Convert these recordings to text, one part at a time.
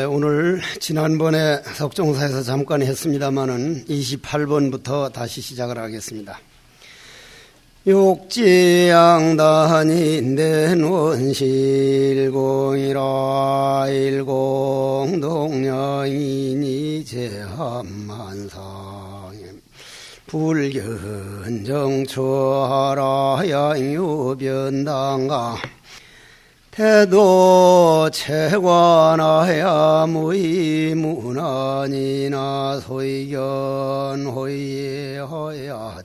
오늘 지난번에 석종사에서 잠깐 했습니다마는 28번부터 다시 시작을 하겠습니다. 욕지양단인된 원실공이라 일공동령이니 제한만상 불견정초하라 양유변당가 태도 채관하야 무의문안이나 소이견 호의하야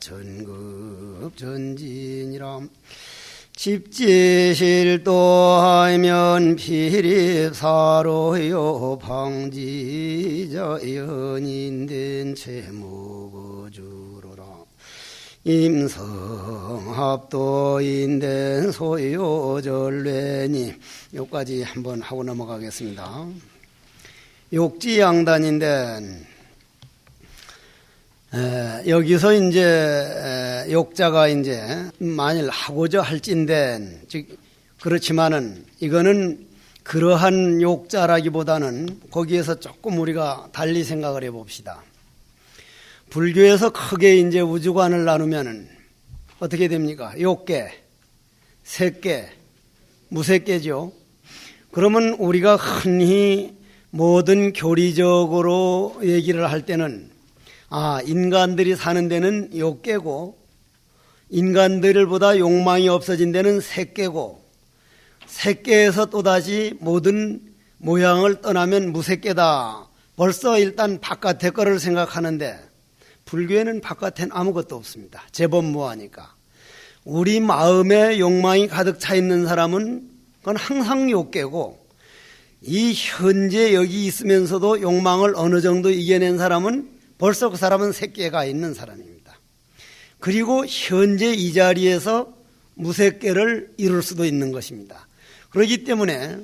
전급전진이람 집지실도하면 피립사로요 방지자 연인된 채무거주로라 임성합도인된 소요전례니 여기까지 한번 하고 넘어가겠습니다. 욕지양단인데 여기서 이제 욕자가 이제 만일 하고자 할진된 즉 그렇지만은 이거는 그러한 욕자라기보다는 거기에서 조금 우리가 달리 생각을 해봅시다. 불교에서 크게 이제 우주관을 나누면은 어떻게 됩니까? 욕계, 색계, 무색계죠. 그러면 우리가 흔히 모든 교리적으로 얘기를 할 때는 인간들이 사는 데는 욕계고 인간들보다 욕망이 없어진 데는 색계고 색계에서 또다시 모든 모양을 떠나면 무색계다. 벌써 일단 바깥의 거를 생각하는데 불교에는 바깥엔 아무것도 없습니다. 제법무하니까. 우리 마음에 욕망이 가득 차 있는 사람은 그건 항상 욕계고 이 현재 여기 있으면서도 욕망을 어느 정도 이겨낸 사람은 벌써 그 사람은 색계가 있는 사람입니다. 그리고 현재 이 자리에서 무색계를 이룰 수도 있는 것입니다. 그렇기 때문에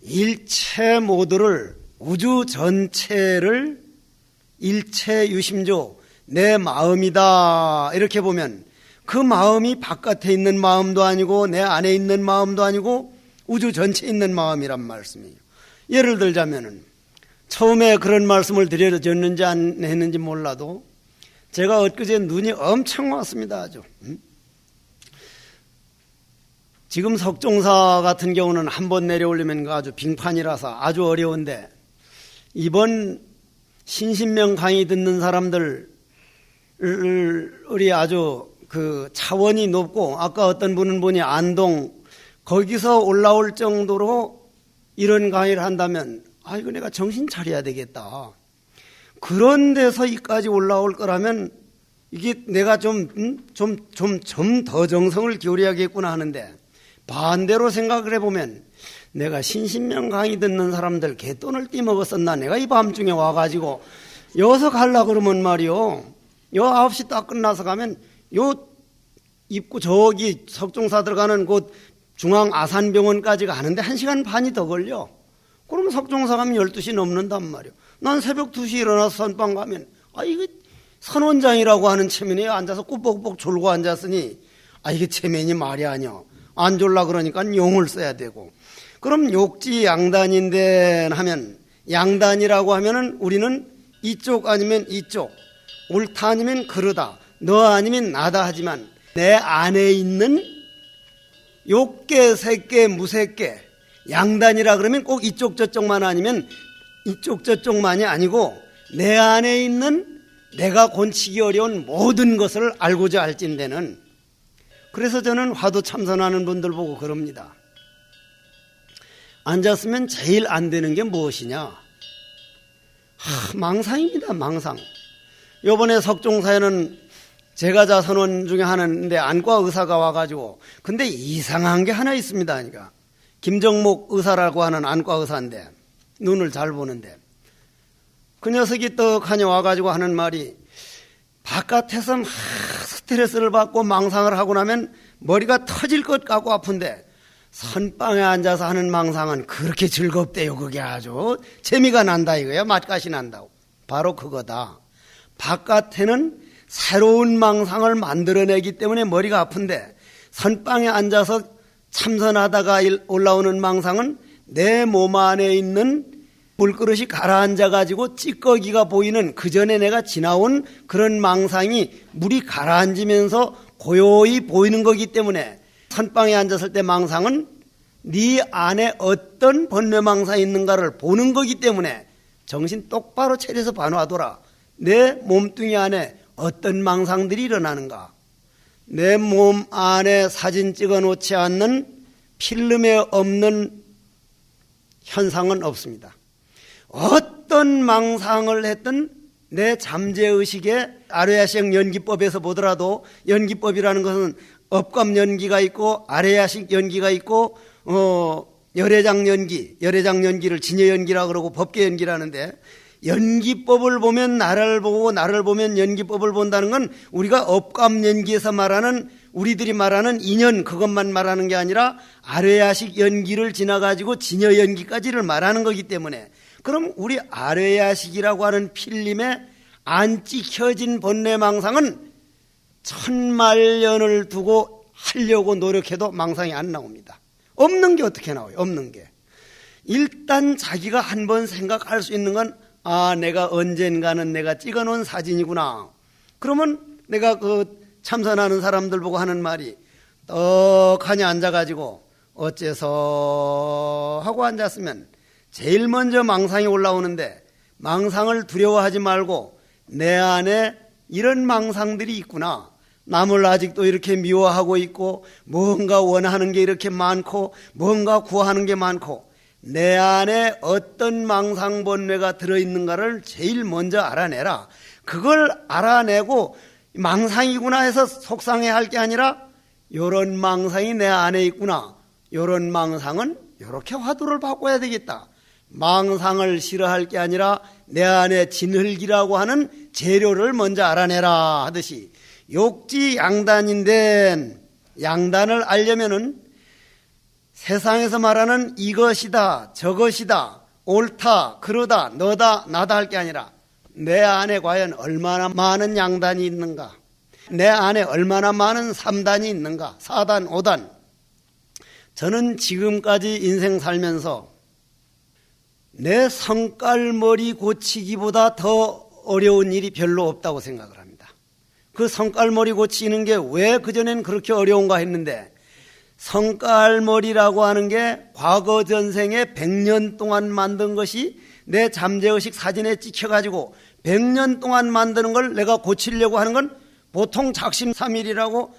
일체 모두를 우주 전체를 일체 유심조 내 마음이다 이렇게 보면 그 마음이 바깥에 있는 마음도 아니고 내 안에 있는 마음도 아니고 우주 전체에 있는 마음이란 말씀이에요. 예를 들자면은 처음에 그런 말씀을 드려졌는지 안 했는지 몰라도 제가 엊그제 눈이 엄청 왔습니다. 아주 지금 석종사 같은 경우는 한번 내려오려면 아주 빙판이라서 아주 어려운데 이번 신신명 강의 듣는 사람들이 아주 그 차원이 높고 아까 어떤 분은 보니 안동 거기서 올라올 정도로 이런 강의를 한다면 이거 내가 정신 차려야 되겠다. 그런 데서 이까지 올라올 거라면 이게 내가 좀 더 정성을 기울여야겠구나 하는데 반대로 생각을 해보면 내가 신신명 강의 듣는 사람들 개돈을 띠먹었었나 내가 이 밤중에 와가지고 여기서 가려고 그러면 말이요. 요 9시 딱 끝나서 가면 요 입구 저기 석종사 들어가는 곳 중앙아산병원까지 가는데 1시간 반이 더 걸려. 그러면 석종사 가면 12시 넘는단 말이요. 난 새벽 2시 일어나서 선방 가면 이게 선원장이라고 하는 체면에 앉아서 꾸벅꾸벅 졸고 앉았으니 이게 체면이 말이 아니야. 안 졸라 그러니까 용을 써야 되고. 그럼 욕지 양단인데 하면 양단이라고 하면은 우리는 이쪽 아니면 이쪽 옳다 아니면 그러다 너 아니면 나다 하지만 내 안에 있는 욕계, 색계, 무색계 양단이라 그러면 꼭 이쪽 저쪽만 아니면 이쪽 저쪽만이 아니고 내 안에 있는 내가 곤치기 어려운 모든 것을 알고자 할진대는 그래서 저는 화두 참선하는 분들 보고 그럽니다. 앉았으면 제일 안 되는 게 무엇이냐? 망상입니다. 망상. 요번에 석종사에는 제가 자선원 중에 하나인데 안과 의사가 와가지고 근데 이상한 게 하나 있습니다. 그러니까 김정목 의사라고 하는 안과 의사인데 눈을 잘 보는데 그 녀석이 떡하니 와가지고 하는 말이 바깥에서 막 스트레스를 받고 망상을 하고 나면 머리가 터질 것 같고 아픈데 선방에 앉아서 하는 망상은 그렇게 즐겁대요. 그게 아주 재미가 난다 이거야. 맛까지 난다고. 바로 그거다. 바깥에는 새로운 망상을 만들어내기 때문에 머리가 아픈데 선방에 앉아서 참선하다가 올라오는 망상은 내 몸 안에 있는 물그릇이 가라앉아 가지고 찌꺼기가 보이는 그 전에 내가 지나온 그런 망상이 물이 가라앉으면서 고요히 보이는 거기 때문에 선방에 앉았을 때 망상은 네 안에 어떤 번뇌망상이 있는가를 보는 거기 때문에 정신 똑바로 차려서 반화하더라. 내 몸뚱이 안에 어떤 망상들이 일어나는가. 내 몸 안에 사진 찍어 놓지 않는 필름에 없는 현상은 없습니다. 어떤 망상을 했든 내 잠재의식의 아레야식 연기법에서 보더라도 연기법이라는 것은 업감 연기가 있고 아레야식 연기가 있고 열애장 연기를 진여 연기라고 그러고 법계 연기라는데 연기법을 보면 나를 보고 나를 보면 연기법을 본다는 건 우리가 업감 연기에서 말하는 우리들이 말하는 인연 그것만 말하는 게 아니라 아레야식 연기를 지나가지고 진여 연기까지를 말하는 거기 때문에 그럼 우리 아레야식이라고 하는 필름에 안 찍혀진 번뇌망상은 천만년을 두고 하려고 노력해도 망상이 안 나옵니다. 없는 게 어떻게 나와요? 없는 게. 일단 자기가 한번 생각할 수 있는 건 내가 언젠가는 내가 찍어놓은 사진이구나. 그러면 내가 그 참선하는 사람들 보고 하는 말이 떡하니 앉아가지고 어째서 하고 앉았으면 제일 먼저 망상이 올라오는데 망상을 두려워하지 말고 내 안에 이런 망상들이 있구나. 남을 아직도 이렇게 미워하고 있고 뭔가 원하는 게 이렇게 많고 뭔가 구하는 게 많고 내 안에 어떤 망상번뇌가 들어있는가를 제일 먼저 알아내라. 그걸 알아내고 망상이구나 해서 속상해할 게 아니라 이런 망상이 내 안에 있구나. 이런 망상은 이렇게 화두를 바꿔야 되겠다. 망상을 싫어할 게 아니라 내 안에 진흙이라고 하는 재료를 먼저 알아내라 하듯이 욕지 양단인데 양단을 알려면은 세상에서 말하는 이것이다 저것이다 옳다 그러다 너다 나다 할 게 아니라 내 안에 과연 얼마나 많은 양단이 있는가, 내 안에 얼마나 많은 3단이 있는가, 4단 5단. 저는 지금까지 인생 살면서 내 성깔머리 고치기보다 더 어려운 일이 별로 없다고 생각을 합니다. 그 성깔머리 고치는 게 왜 그전엔 그렇게 어려운가 했는데 성깔머리라고 하는 게 과거 전생에 100년 동안 만든 것이 내 잠재의식 사진에 찍혀가지고 100년 동안 만드는 걸 내가 고치려고 하는 건 보통 작심삼일이라고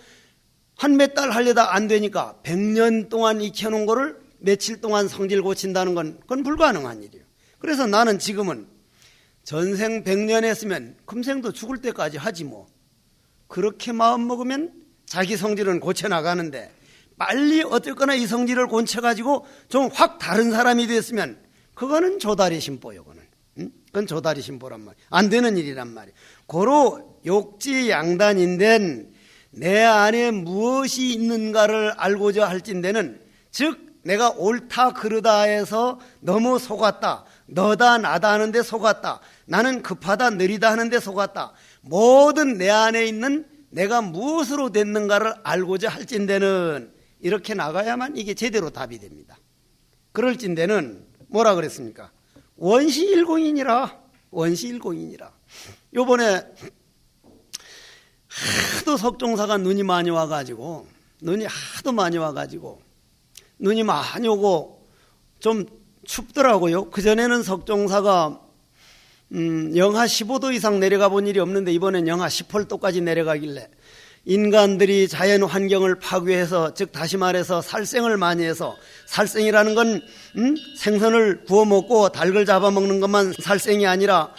한 몇 달 하려다 안 되니까 100년 동안 익혀놓은 거를 며칠 동안 성질 고친다는 건 그건 불가능한 일이에요. 그래서 나는 지금은 전생 100년 했으면 금생도 죽을 때까지 하지 뭐. 그렇게 마음 먹으면 자기 성질은 고쳐나가는데 빨리 어쨌거나 이 성질을 고쳐가지고 좀 확 다른 사람이 됐으면 그거는 조다리 심보요. 그건 조다리 심보란 말이에요. 안 되는 일이란 말이에요. 고로 욕지 양단인데 내 안에 무엇이 있는가를 알고자 할진대는 즉 내가 옳다 그르다 해서 너무 속았다, 너다 나다 하는데 속았다, 나는 급하다 느리다 하는데 속았다, 모든 내 안에 있는 내가 무엇으로 됐는가를 알고자 할진대는 이렇게 나가야만 이게 제대로 답이 됩니다. 그럴진대는 뭐라 그랬습니까? 원시일공이니라. 원시일공이니라. 요번에 하도 석종사가 눈이 많이 와가지고 눈이 오고 좀 춥더라고요. 그전에는 석종사가 영하 15도 이상 내려가 본 일이 없는데 이번엔 영하 18도까지 내려가길래 인간들이 자연 환경을 파괴해서, 즉 다시 말해서 살생을 많이 해서, 살생이라는 건 생선을 구워 먹고 닭을 잡아먹는 것만 살생이 아니라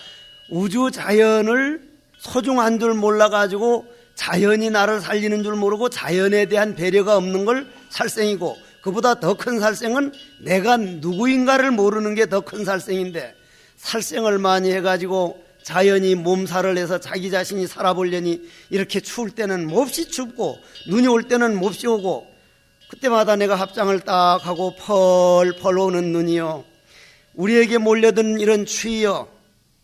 우주 자연을 소중한 줄 몰라가지고 자연이 나를 살리는 줄 모르고 자연에 대한 배려가 없는 걸 살생이고, 그보다 더 큰 살생은 내가 누구인가를 모르는 게 더 큰 살생인데, 살생을 많이 해가지고 자연이 몸살을 해서 자기 자신이 살아보려니 이렇게 추울 때는 몹시 춥고 눈이 올 때는 몹시 오고, 그때마다 내가 합장을 딱 하고 펄펄 오는 눈이요, 우리에게 몰려든 이런 추위여,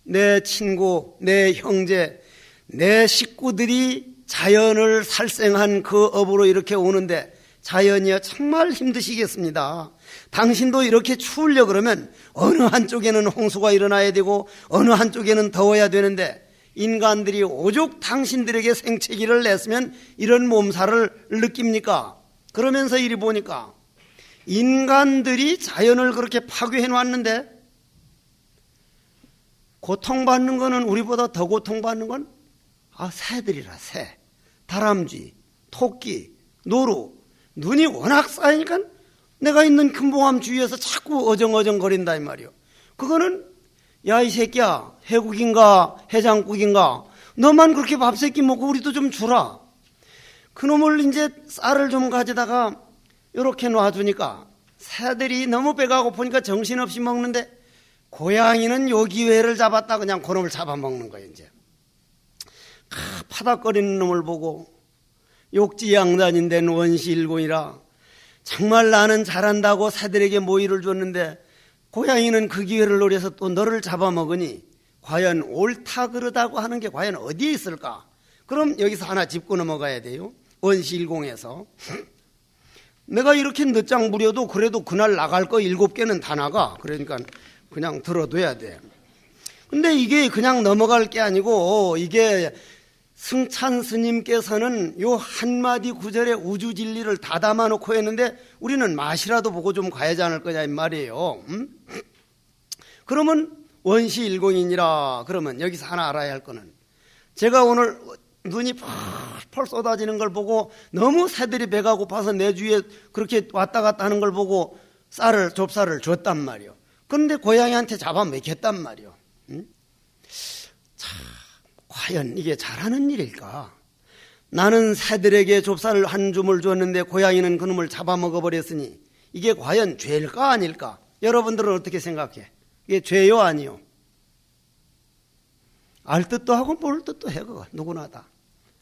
내 친구, 내 형제, 내 식구들이 자연을 살생한 그 업으로 이렇게 오는데, 자연이여 정말 힘드시겠습니다. 당신도 이렇게 추우려 그러면 어느 한쪽에는 홍수가 일어나야 되고 어느 한쪽에는 더워야 되는데, 인간들이 오죽 당신들에게 생채기를 냈으면 이런 몸살을 느낍니까? 그러면서 이리 보니까 인간들이 자연을 그렇게 파괴해 놨는데, 고통받는 거는, 우리보다 더 고통받는 건 새들이라. 새, 다람쥐, 토끼, 노루. 눈이 워낙 쌓이니까 내가 있는 금봉암 주위에서 자꾸 어정어정 거린다 이 말이요. 그거는 야 이 새끼야, 해국인가 해장국인가, 너만 그렇게 밥 세끼 먹고 우리도 좀 주라. 그놈을 이제 쌀을 좀 가져다가 이렇게 놔주니까 새들이 너무 배가 고프니까 정신없이 먹는데, 고양이는 요 기회를 잡았다 그냥 그놈을 잡아먹는 거예요. 이제 파닥거리는 놈을 보고, 욕지양단인 된 원시일공이라 정말 나는 잘한다고 새들에게 모이를 줬는데 고양이는 그 기회를 노려서 또 너를 잡아먹으니 과연 옳다 그르다고 하는 게 과연 어디에 있을까? 그럼 여기서 하나 짚고 넘어가야 돼요. 원시일공에서 내가 이렇게 늦장 부려도 그래도 그날 나갈 거 7개는 다 나가. 그러니까 그냥 들어둬야 돼. 근데 이게 그냥 넘어갈 게 아니고, 이게 승찬 스님께서는 요 한마디 구절에 우주 진리를 다 담아놓고 했는데 우리는 맛이라도 보고 좀 가야지 않을 거냐 이 말이에요. 그러면 원시일공이니라. 그러면 여기서 하나 알아야 할 거는, 제가 오늘 눈이 펄펄 쏟아지는 걸 보고 너무 새들이 배가 고파서 내 주위에 그렇게 왔다 갔다 하는 걸 보고 좁쌀을 줬단 말이요. 그런데 고양이한테 잡아먹혔단 말이요. 과연 이게 잘하는 일일까? 나는 새들에게 좁쌀을 한 줌을 줬는데 고양이는 그놈을 잡아먹어버렸으니 이게 과연 죄일까 아닐까? 여러분들은 어떻게 생각해? 이게 죄요 아니요? 알 뜻도 하고 모를 뜻도 해. 그거 누구나 다.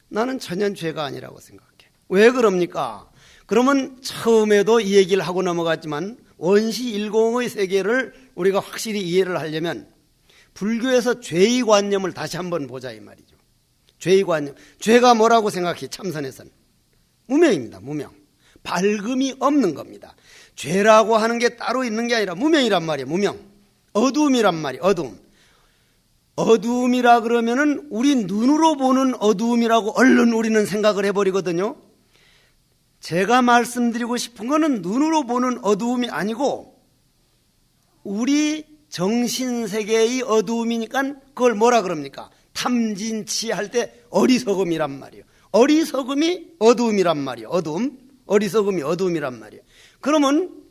나는 전혀 죄가 아니라고 생각해. 왜 그럽니까? 그러면 처음에도 이 얘기를 하고 넘어갔지만 원시일공의 세계를 우리가 확실히 이해를 하려면 불교에서 죄의 관념을 다시 한번 보자 이 말이죠. 죄의 관념. 죄가 뭐라고 생각해? 참선에서는 무명입니다. 무명. 밝음이 없는 겁니다. 죄라고 하는 게 따로 있는 게 아니라 무명이란 말이에요. 무명. 어두움이란 말이에요. 어두움. 어두움이라 그러면은 우리 눈으로 보는 어두움이라고 얼른 우리는 생각을 해버리거든요. 제가 말씀드리고 싶은 거는 눈으로 보는 어두움이 아니고 우리 정신세계의 어두움이니까 그걸 뭐라 그럽니까? 탐진치 할 때 어리석음이란 말이에요. 어리석음이 어두움이란 말이에요. 어두움. 어리석음이 어두움이란 말이에요. 그러면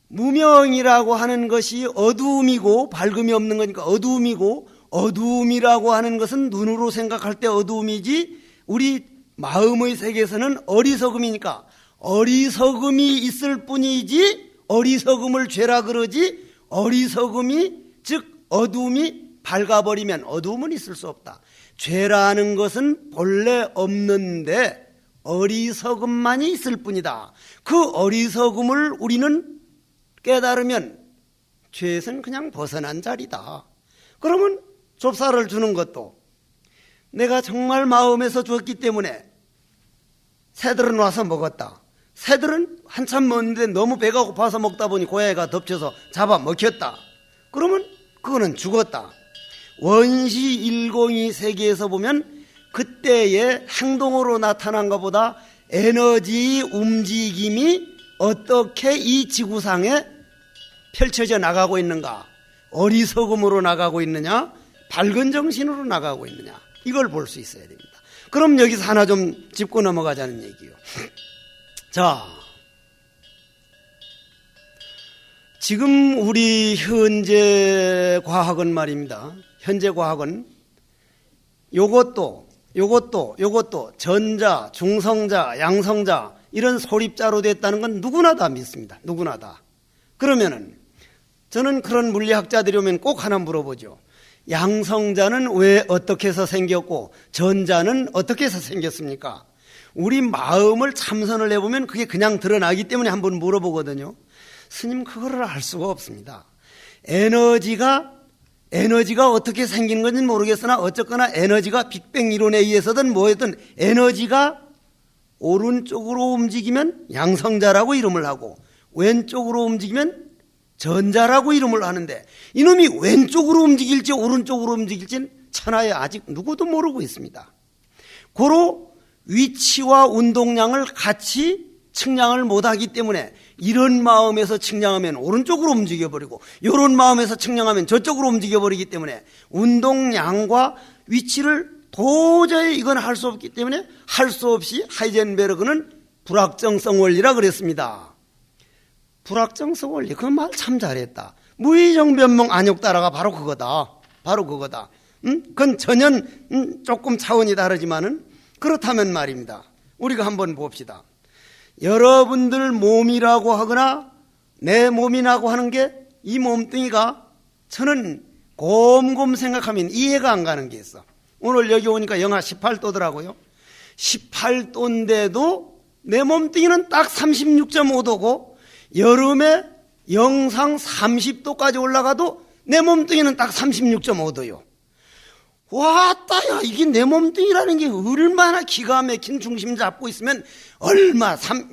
무명이라고 하는 것이 어두움이고 밝음이 없는 거니까 어두움이고, 어두움이라고 하는 것은 눈으로 생각할 때 어두움이지 우리 마음의 세계에서는 어리석음이니까 어리석음이 있을 뿐이지 어리석음을 죄라 그러지, 어리석음이 즉 어두움이 밝아버리면 어두움은 있을 수 없다. 죄라는 것은 본래 없는데 어리석음만이 있을 뿐이다. 그 어리석음을 우리는 깨달으면 죄에서는 그냥 벗어난 자리다. 그러면 좁쌀을 주는 것도 내가 정말 마음에서 주었기 때문에 새들은 와서 먹었다. 새들은 한참 먹는데 너무 배가 고파서 먹다 보니 고양이가 덮쳐서 잡아먹혔다. 그러면 그거는 죽었다. 원시일공이 세계에서 보면 그때의 행동으로 나타난 것보다 에너지 움직임이 어떻게 이 지구상에 펼쳐져 나가고 있는가, 어리석음으로 나가고 있느냐, 밝은 정신으로 나가고 있느냐, 이걸 볼 수 있어야 됩니다. 그럼 여기서 하나 좀 짚고 넘어가자는 얘기요. 자, 지금 우리 현재 과학은 말입니다. 현재 과학은 요것도 요것도 전자, 중성자, 양성자 이런 소립자로 됐다는 건 누구나 다 믿습니다. 누구나 다. 그러면은 저는 그런 물리학자들이 오면 꼭 하나 물어보죠. 양성자는 왜 어떻게 해서 생겼고 전자는 어떻게 해서 생겼습니까? 우리 마음을 참선을 해보면 그게 그냥 드러나기 때문에 한번 물어보거든요. 스님, 그거를 알 수가 없습니다. 에너지가 어떻게 생기는 건지 모르겠으나 어쨌거나 에너지가 빅뱅 이론에 의해서든 뭐였든 에너지가 오른쪽으로 움직이면 양성자라고 이름을 하고 왼쪽으로 움직이면 전자라고 이름을 하는데 이놈이 왼쪽으로 움직일지 오른쪽으로 움직일지는 천하에 아직 누구도 모르고 있습니다. 고로 위치와 운동량을 같이 측량을 못하기 때문에 이런 마음에서 측량하면 오른쪽으로 움직여버리고 이런 마음에서 측량하면 저쪽으로 움직여버리기 때문에 운동량과 위치를 도저히 이건 할 수 없기 때문에 할 수 없이 하이젠베르그는 불확정성 원리라 그랬습니다. 불확정성 원리, 그 말 참 잘했다. 무의정 변명 안욕 따라가 바로 그거다. 바로 그거다. 그건 전혀 조금 차원이 다르지만은 그렇다면 말입니다. 우리가 한번 봅시다. 여러분들 몸이라고 하거나 내 몸이라고 하는 게 이 몸뚱이가 저는 곰곰 생각하면 이해가 안 가는 게 있어. 오늘 여기 오니까 영하 18도더라고요. 18도인데도 내 몸뚱이는 딱 36.5도고 여름에 영상 30도까지 올라가도 내 몸뚱이는 딱 36.5도요. 왔다야, 이게 내 몸뚱이라는 게 얼마나 기가 막힌 중심 잡고 있으면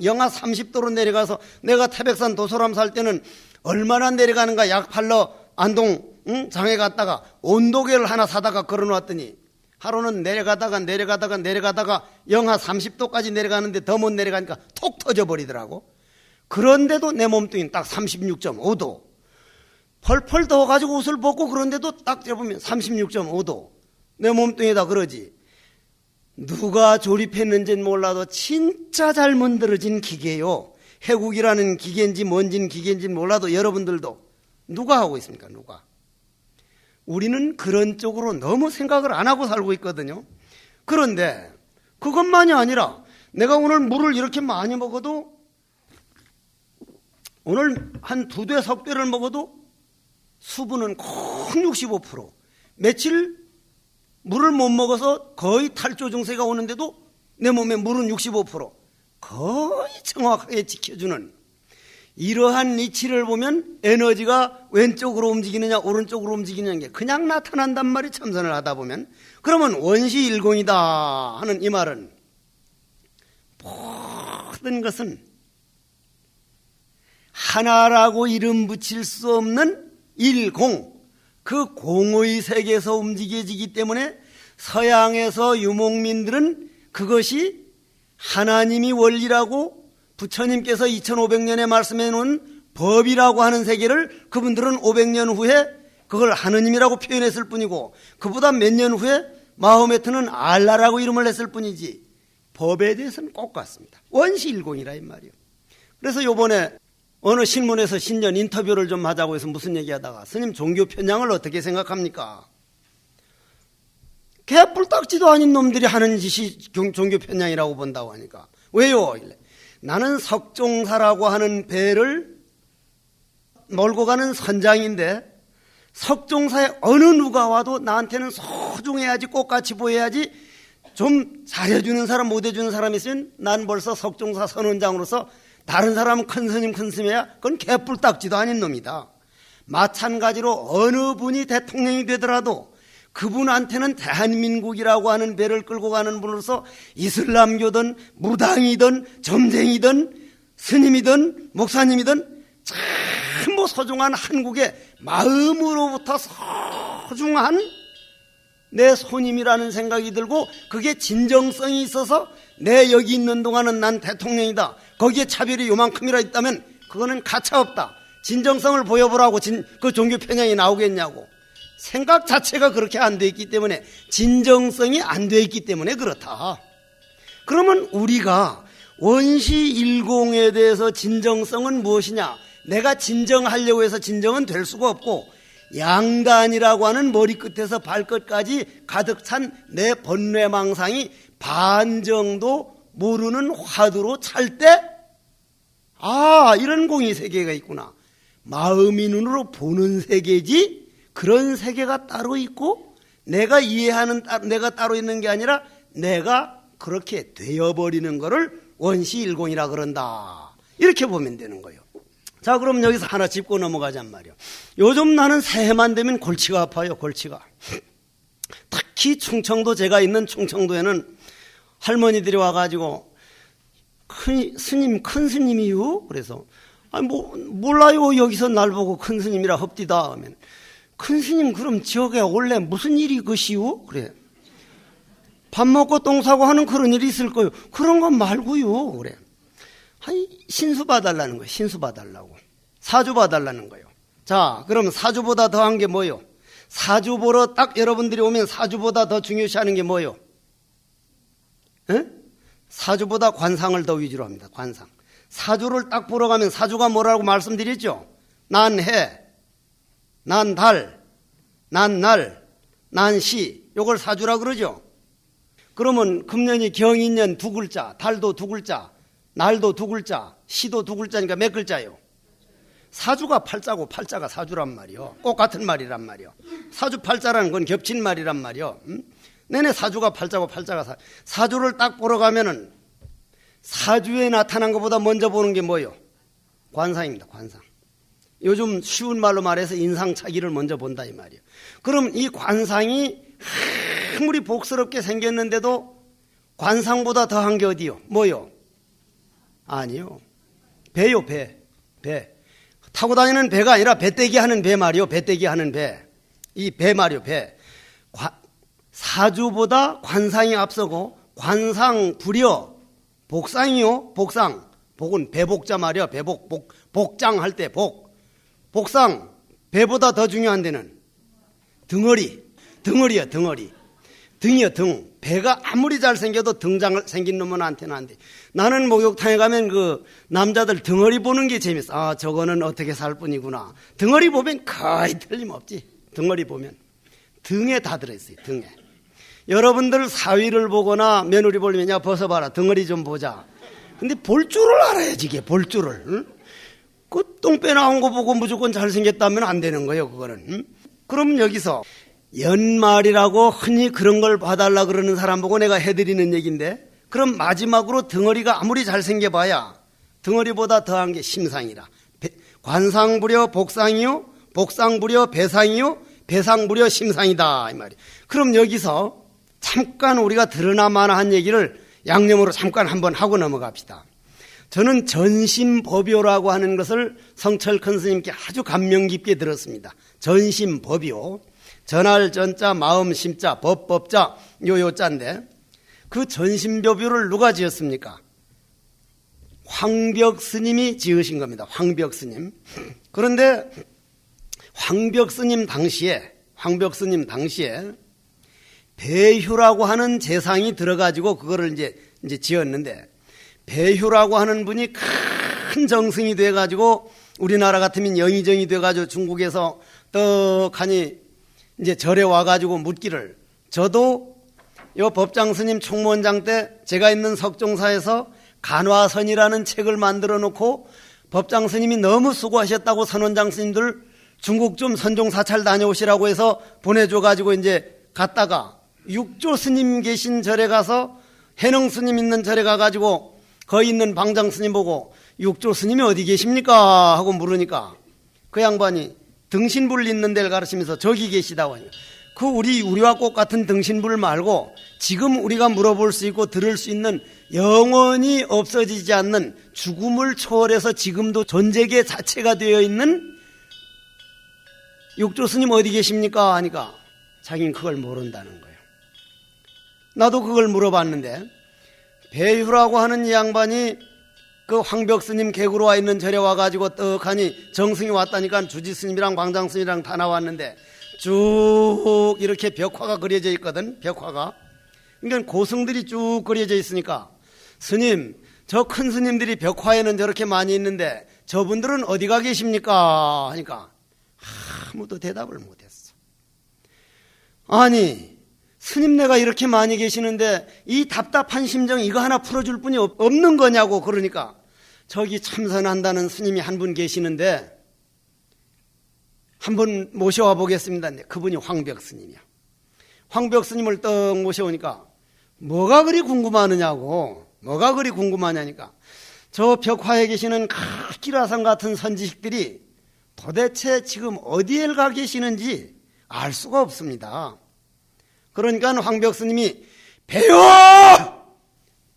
영하 30도로 내려가서 내가 태백산 도소람 살 때는 얼마나 내려가는가. 약팔러 안동 장에 갔다가 온도계를 하나 사다가 걸어놨더니 하루는 내려가다가 영하 30도까지 내려가는데 더 못 내려가니까 톡 터져버리더라고. 그런데도 내 몸뚱이는 딱 36.5도. 펄펄 더워가지고 옷을 벗고 그런데도 딱 재보면 36.5도. 내 몸뚱이다 그러지. 누가 조립했는지는 몰라도 진짜 잘 만들어진 기계요. 해국이라는 기계인지 뭔진 기계인지 몰라도 여러분들도 누가 하고 있습니까? 누가? 우리는 그런 쪽으로 너무 생각을 안 하고 살고 있거든요. 그런데 그것만이 아니라 내가 오늘 물을 이렇게 많이 먹어도 오늘 한 2대 석대를 먹어도 수분은 콩 65%. 며칠 물을 못 먹어서 거의 탈조 증세가 오는데도 내 몸에 물은 65%. 거의 정확하게 지켜주는 이러한 이치를 보면 에너지가 왼쪽으로 움직이느냐 오른쪽으로 움직이느냐 게 그냥 나타난단 말이 참선을 하다 보면. 그러면 원시일공이다 하는 이 말은 모든 것은 하나라고 이름 붙일 수 없는 일공, 그 공의 세계에서 움직여지기 때문에 서양에서 유목민들은 그것이 하나님이 원리라고 부처님께서 2500년에 말씀해 놓은 법이라고 하는 세계를 그분들은 500년 후에 그걸 하느님이라고 표현했을 뿐이고 그보다 몇 년 후에 마호메트는 알라라고 이름을 했을 뿐이지 법에 대해서는 꼭 같습니다. 원시일공이라 이 말이에요. 그래서 요번에 어느 신문에서 신년 인터뷰를 좀 하자고 해서 무슨 얘기하다가 스님 종교 편향을 어떻게 생각합니까? 개뿔딱지도 아닌 놈들이 하는 짓이 종교 편향이라고 본다고 하니까 왜요? 나는 석종사라고 하는 배를 몰고 가는 선장인데 석종사에 어느 누가 와도 나한테는 소중해야지 꽃같이 보여야지 좀 잘해주는 사람 못해주는 사람 있으면 난 벌써 석종사 선원장으로서 다른 사람은 큰 스님 큰 스님이야 그건 개뿔딱지도 아닌 놈이다. 마찬가지로 어느 분이 대통령이 되더라도 그분한테는 대한민국이라고 하는 배를 끌고 가는 분으로서 이슬람교든 무당이든 점쟁이든 스님이든 목사님이든 참 소중한 한국의 마음으로부터 소중한 내 손님이라는 생각이 들고 그게 진정성이 있어서 내 여기 있는 동안은 난 대통령이다. 거기에 차별이 요만큼이라 있다면 그거는 가차없다. 진정성을 보여보라고 그 종교 편향이 나오겠냐고. 생각 자체가 그렇게 안 돼 있기 때문에 진정성이 안 돼 있기 때문에 그렇다. 그러면 우리가 원시일공에 대해서 진정성은 무엇이냐? 내가 진정하려고 해서 진정은 될 수가 없고 양단이라고 하는 머리끝에서 발끝까지 가득 찬 내 번뇌망상이 반 정도 모르는 화두로 찰 때, 아, 이런 공의 세계가 있구나. 마음의 눈으로 보는 세계지 그런 세계가 따로 있고 내가 이해하는 내가 따로 있는 게 아니라 내가 그렇게 되어버리는 거를 원시일공이라 그런다. 이렇게 보면 되는 거예요. 자, 그럼 여기서 하나 짚고 넘어가잔 말이요. 요즘 나는 새해만 되면 골치가 아파요. 골치가. 특히 충청도, 제가 있는 충청도에는 할머니들이 와가지고 큰 스님이요? 그래서 몰라요. 여기서 날 보고 큰 스님이라 헙디다 하면, 큰 스님 그럼 지역에 원래 무슨 일이 것이요? 그래. 밥 먹고 똥 싸고 하는 그런 일이 있을 거요. 그런 건 말고요. 그래. 아니, 신수 봐달라는 거예요. 신수 봐달라고. 사주 봐달라는 거예요. 자, 그럼 사주보다 더한 게 뭐요? 사주 보러 딱 여러분들이 오면 사주보다 더 중요시하는 게 뭐요? 에? 사주보다 관상을 더 위주로 합니다. 관상. 사주를 딱 보러 가면 사주가 뭐라고 말씀드렸죠? 난 해, 난 달, 난 날, 난 시. 요걸 사주라 그러죠? 그러면 금년이 경인년 두 글자, 달도 두 글자, 날도 두 글자, 시도 두 글자니까 몇 글자요? 사주가 팔자고 팔자가 사주란 말이요. 꼭 같은 말이란 말이요. 사주 팔자라는 건 겹친 말이란 말이요. 내내 사주가 팔자고 팔자가 사주를 딱 보러 가면은 사주에 나타난 것보다 먼저 보는 게 뭐요? 관상입니다. 관상. 요즘 쉬운 말로 말해서 인상착의를 먼저 본다 이 말이에요. 그럼 이 관상이 아무리 복스럽게 생겼는데도 관상보다 더한 게 어디요? 뭐요? 아니요. 배요, 배. 배. 타고 다니는 배가 아니라 배떼기 하는 배 말이요. 배떼기 하는 배. 이 배 말이요, 배. 사주보다 관상이 앞서고, 관상 불여 복상이요. 복상. 복은 배복자 말이요. 배복, 복장 할 때 복. 복상. 배보다 더 중요한 데는 덩어리. 덩어리야, 덩어리. 등이요, 등. 배가 아무리 잘생겨도 등장 생긴 놈한테는 안 돼. 나는 목욕탕에 가면 그 남자들 덩어리 보는 게 재밌어. 아, 저거는 어떻게 살 뿐이구나. 덩어리 보면 거의 틀림없지. 덩어리 보면. 등에 다 들어있어요, 등에. 여러분들 사위를 보거나 며느리 보려면, 야, 벗어봐라. 덩어리 좀 보자. 근데 볼 줄을 알아야지, 이게. 볼 줄을. 응? 그 똥배 나온 거 보고 무조건 잘생겼다면 안 되는 거예요, 그거는. 응? 그럼 여기서 연말이라고 흔히 그런 걸 봐달라 그러는 사람 보고 내가 해드리는 얘기인데, 그럼 마지막으로 덩어리가 아무리 잘생겨봐야 덩어리보다 더한 게 심상이라. 관상부려 복상이요, 복상부려 배상이요, 배상부려 심상이다 이 말이. 그럼 여기서 잠깐 우리가 드러나마나 한 얘기를 양념으로 잠깐 한번 하고 넘어갑시다. 저는 전심법요라고 하는 것을 성철 큰 스님께 아주 감명 깊게 들었습니다. 전심법요. 전할 전자, 마음 심자, 법자, 요자인데, 그 전심법요를 누가 지었습니까? 황벽 스님이 지으신 겁니다. 황벽 스님. 그런데 황벽 스님 당시에 배휴라고 하는 재상이 들어가지고 그거를 이제 지었는데, 배휴라고 하는 분이 큰 정승이 돼가지고 우리나라 같으면 영의정이 돼가지고 중국에서 떡하니 이제 절에 와가지고 묻기를, 저도 요 법장 스님 총무원장 때 제가 있는 석종사에서 간화선이라는 책을 만들어 놓고 법장 스님이 너무 수고하셨다고 선원장 스님들 중국 좀 선종 사찰 다녀오시라고 해서 보내줘가지고 이제 갔다가 육조 스님 계신 절에 가서 해능 스님 있는 절에 가가지고 거기 있는 방장 스님 보고 육조 스님이 어디 계십니까? 하고 물으니까 그 양반이 등신불 있는 데를 가르치면서 저기 계시다고 하냐. 그 우리와 꼭 같은 등신불 말고 지금 우리가 물어볼 수 있고 들을 수 있는 영원히 없어지지 않는 죽음을 초월해서 지금도 존재계 자체가 되어 있는 육조 스님 어디 계십니까? 하니까 자기는 그걸 모른다는 거예요. 나도 그걸 물어봤는데, 배휴라고 하는 이 양반이 그 황벽 스님 객으로 와 있는 절에 와가지고 떡하니 정승이 왔다니까 주지 스님이랑 방장 스님이랑 다 나왔는데 쭉 이렇게 벽화가 그려져 있거든. 벽화가. 그러니까 고승들이 쭉 그려져 있으니까, 스님, 저 큰 스님들이 벽화에는 저렇게 많이 있는데 저분들은 어디가 계십니까? 하니까 아무도 대답을 못했어. 아니, 스님 내가 이렇게 많이 계시는데 이 답답한 심정 이거 하나 풀어줄 분이 없는 거냐고. 그러니까 저기 참선한다는 스님이 한 분 계시는데 한번 모셔와 보겠습니다. 그분이 황벽 스님이야. 황벽 스님을 떡 모셔오니까 뭐가 그리 궁금하느냐고. 뭐가 그리 궁금하냐니까 저 벽화에 계시는 카키라산 같은 선지식들이 도대체 지금 어디에 가 계시는지 알 수가 없습니다. 그러니까 황벽 스님이 배효!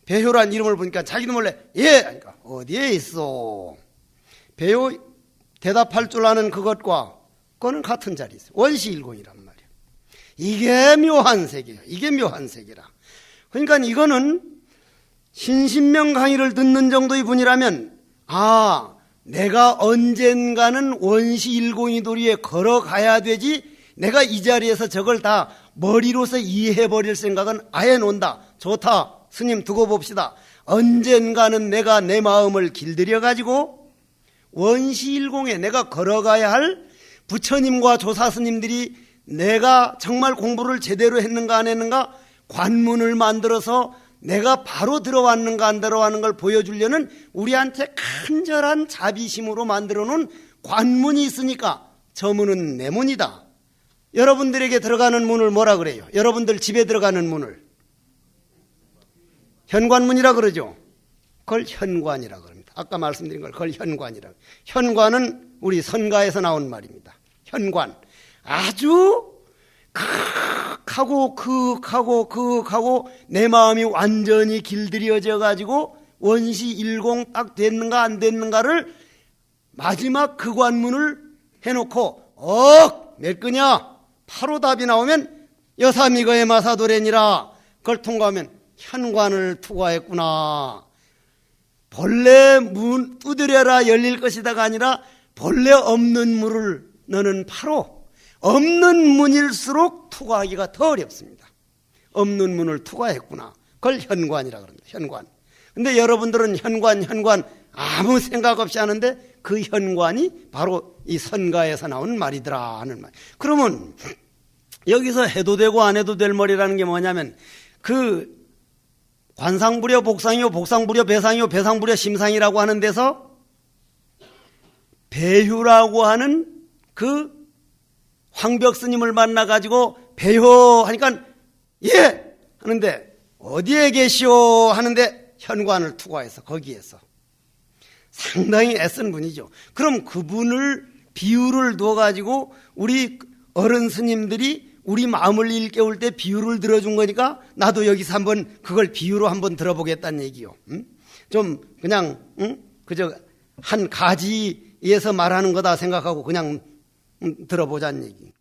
배효란 이름을 보니까 자기도 몰래 예! 그러니까 어디에 있어? 배효 대답할 줄 아는 그것과 그거는 같은 자리에 있어요. 원시일공이란 말이에요. 이게 묘한 세계예요. 이게 묘한 세계라. 그러니까 이거는 신신명 강의를 듣는 정도의 분이라면 내가 언젠가는 원시일공이 도리에 걸어가야 되지 내가 이 자리에서 저걸 다 머리로서 이해해버릴 생각은 아예 놓는다. 좋다. 스님 두고 봅시다. 언젠가는 내가 내 마음을 길들여가지고 원시일공에 내가 걸어가야 할 부처님과 조사스님들이 내가 정말 공부를 제대로 했는가 안 했는가 관문을 만들어서 내가 바로 들어왔는가 안 들어왔는 걸 보여주려는 우리한테 간절한 자비심으로 만들어 놓은 관문이 있으니까 저 문은 내 문이다. 여러분들에게 들어가는 문을 뭐라 그래요? 여러분들 집에 들어가는 문을 현관문이라 그러죠. 그걸 현관이라 그럽니다. 아까 말씀드린 걸 그걸 현관이라. 현관은 우리 선가에서 나온 말입니다. 현관. 아주 극하고 내 마음이 완전히 길들여져 가지고 원시일공 딱 됐는가 안 됐는가를 마지막 그 관문을 해놓고 몇 거냐? 8호 답이 나오면 여삼이거의 마사도래니라. 그걸 통과하면 현관을 투과했구나. 본래 문 두드려라 열릴 것이다가 아니라 본래 없는 문을 너는 8호. 없는 문일수록 투과하기가 더 어렵습니다. 없는 문을 투과했구나. 그걸 현관이라 그럽니다. 현관. 근데 여러분들은 현관 아무 생각 없이 하는데 그 현관이 바로 이 선가에서 나온 말이더라 하는 말. 그러면 여기서 해도 되고 안 해도 될 말이라는 게 뭐냐면 그 관상부려 복상이요, 복상부려 배상이요, 배상부려 심상이라고 하는 데서 배휴라고 하는 그 황벽 스님을 만나가지고 배효 하니까 예! 하는데 어디에 계시오? 하는데 현관을 투과해서 거기에서 상당히 애쓴 분이죠. 그럼 그분을 비유를 두어가지고 우리 어른 스님들이 우리 마음을 일깨울 때 비유를 들어준 거니까 나도 여기서 한번 그걸 비유로 한번 들어보겠다는 얘기요. 좀 그냥 그저 한 가지에서 말하는 거다 생각하고 그냥 들어보자는 얘기.